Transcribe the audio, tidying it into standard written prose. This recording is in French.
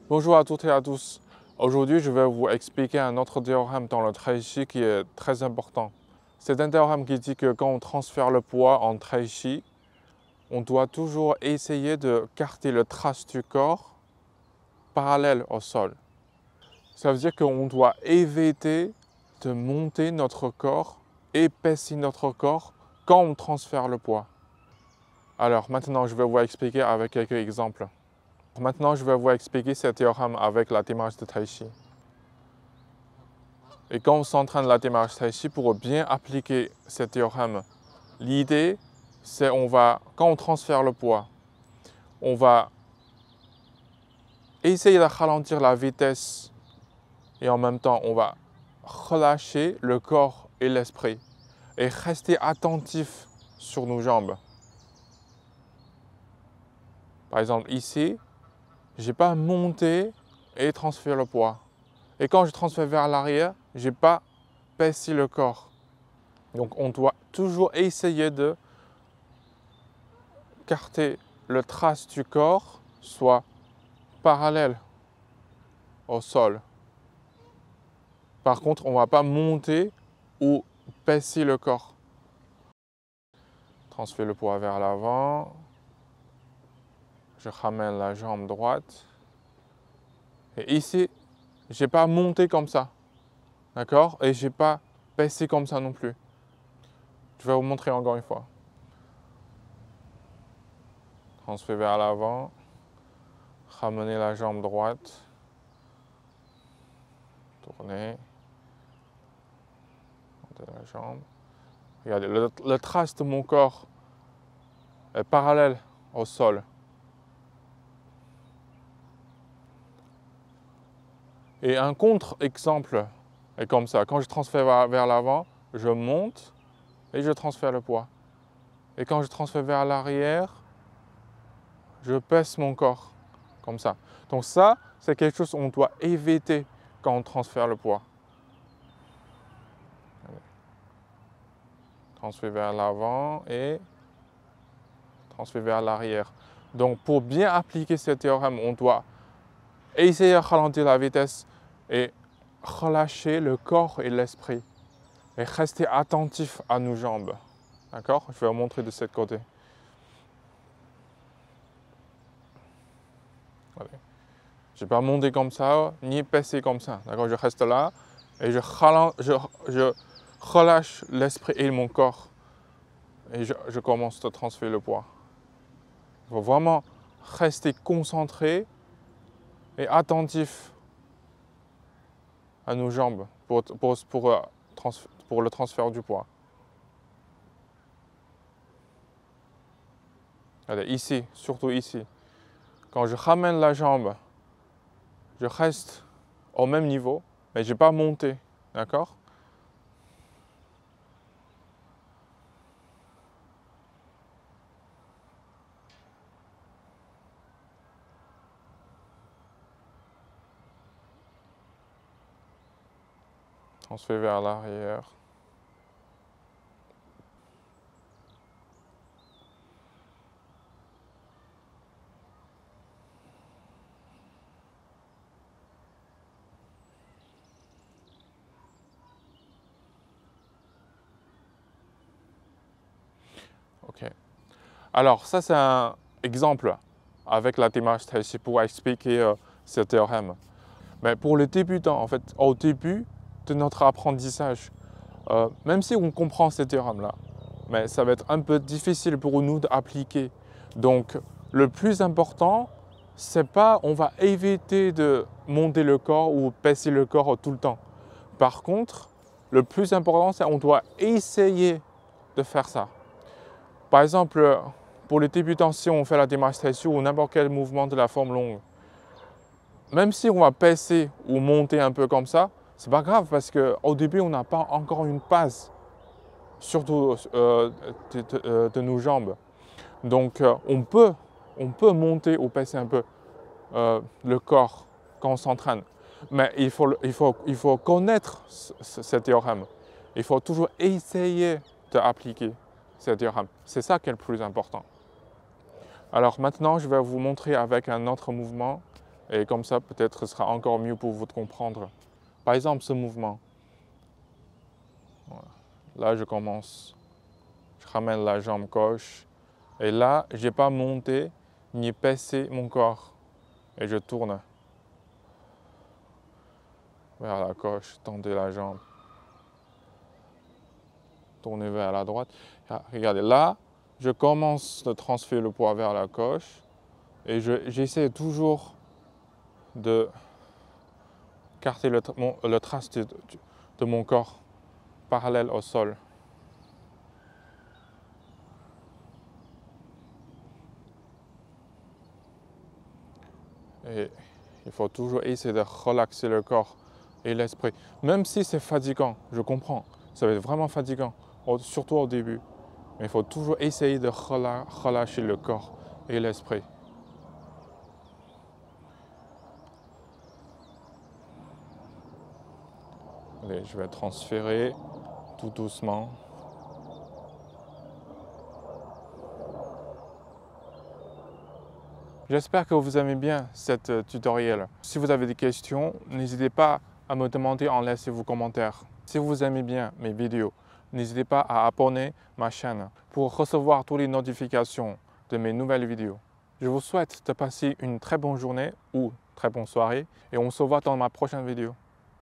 Bonjour à toutes et à tous. Aujourd'hui, je vais vous expliquer un autre théorème dans le Tai Chi qui est très important. C'est un théorème qui dit que quand on transfère le poids en Tai Chi, on doit toujours essayer de carter le trace du corps parallèle au sol. Ça veut dire qu'on doit éviter de monter notre corps, épaissir notre corps quand on transfère le poids. Alors maintenant, je vais vous expliquer avec quelques exemples. Maintenant, je vais vous expliquer ce théorème avec la démarche de Tai Chi. Et quand on s'entraîne la démarche Tai Chi pour bien appliquer ce théorème, l'idée, c'est quand on transfère le poids, on va essayer de ralentir la vitesse et en même temps, on va relâcher le corps et l'esprit et rester attentif sur nos jambes. Par exemple, ici, je n'ai pas monté et transféré le poids. Et quand je transfère vers l'arrière, je n'ai pas baissé le corps. Donc, on doit toujours essayer de carter le trace du corps soit parallèle au sol. Par contre, on ne va pas monter ou baisser le corps. Transfère le poids vers l'avant. Je ramène la jambe droite. Et ici, je n'ai pas monté comme ça. D'accord? Et je n'ai pas baissé comme ça non plus. Je vais vous montrer encore une fois. Transfert vers l'avant. Ramener la jambe droite. Tourner. Monter la jambe. Regardez, le trace de mon corps est parallèle au sol. Et un contre-exemple est comme ça. Quand je transfère vers l'avant, je monte et je transfère le poids. Et quand je transfère vers l'arrière, je baisse mon corps, comme ça. Donc ça, c'est quelque chose qu'on doit éviter quand on transfère le poids. Transfert vers l'avant et transfert vers l'arrière. Donc pour bien appliquer ce théorème, on doit essayer de ralentir la vitesse et relâcher le corps et l'esprit. Et rester attentif à nos jambes. D'accord? Je vais vous montrer de ce côté. Allez. Je ne vais pas monter comme ça, ni baisser comme ça. D'accord? Je reste là et je relâche l'esprit et mon corps. Et je commence à transférer le poids. Il faut vraiment rester concentré et attentif à nos jambes pour le transfert du poids. Allez, ici, surtout ici. Quand je ramène la jambe, je reste au même niveau, mais je n'ai pas monté. D'accord? Transfert vers l'arrière. Ok. Alors, ça, c'est un exemple avec la démarche Tai Chi pour expliquer ce théorème. Mais pour les débutants, en fait, au début de notre apprentissage, même si on comprend ce théorème-là, mais ça va être un peu difficile pour nous d'appliquer. Donc, le plus important, c'est pas on va éviter de monter le corps ou baisser le corps tout le temps. Par contre, le plus important, c'est on doit essayer de faire ça. Par exemple, pour les débutants, si on fait la démarche Tai Chi ou n'importe quel mouvement de la forme longue, même si on va baisser ou monter un peu comme ça, c'est pas grave parce qu'au début, on n'a pas encore une base, surtout de nos jambes. Donc, on peut monter ou baisser un peu le corps quand on s'entraîne. Mais il faut connaître ce théorème. Il faut toujours essayer d'appliquer ce théorème. C'est ça qui est le plus important. Alors maintenant, je vais vous montrer avec un autre mouvement Et comme ça, peut-être ce sera encore mieux pour vous de comprendre. Par exemple, ce mouvement. Voilà. Là, je commence. Je ramène la jambe gauche. Et là, je n'ai pas monté ni baissé mon corps. Et je tourne vers la gauche, tendez la jambe. Tournez vers la droite. Regardez, là, je commence de transférer le poids vers la gauche. Et j'essaie toujours de carter le trace de mon corps parallèle au sol. Et il faut toujours essayer de relaxer le corps et l'esprit. Même si c'est fatigant, je comprends, ça va être vraiment fatigant, surtout au début. Mais il faut toujours essayer de relâcher le corps et l'esprit. Allez, je vais transférer tout doucement. J'espère que vous aimez bien cette tutoriel. Si vous avez des questions, n'hésitez pas à me demander en laissant vos commentaires. Si vous aimez bien mes vidéos, n'hésitez pas à abonner ma chaîne pour recevoir toutes les notifications de mes nouvelles vidéos. Je vous souhaite de passer une très bonne journée ou très bonne soirée et on se voit dans ma prochaine vidéo.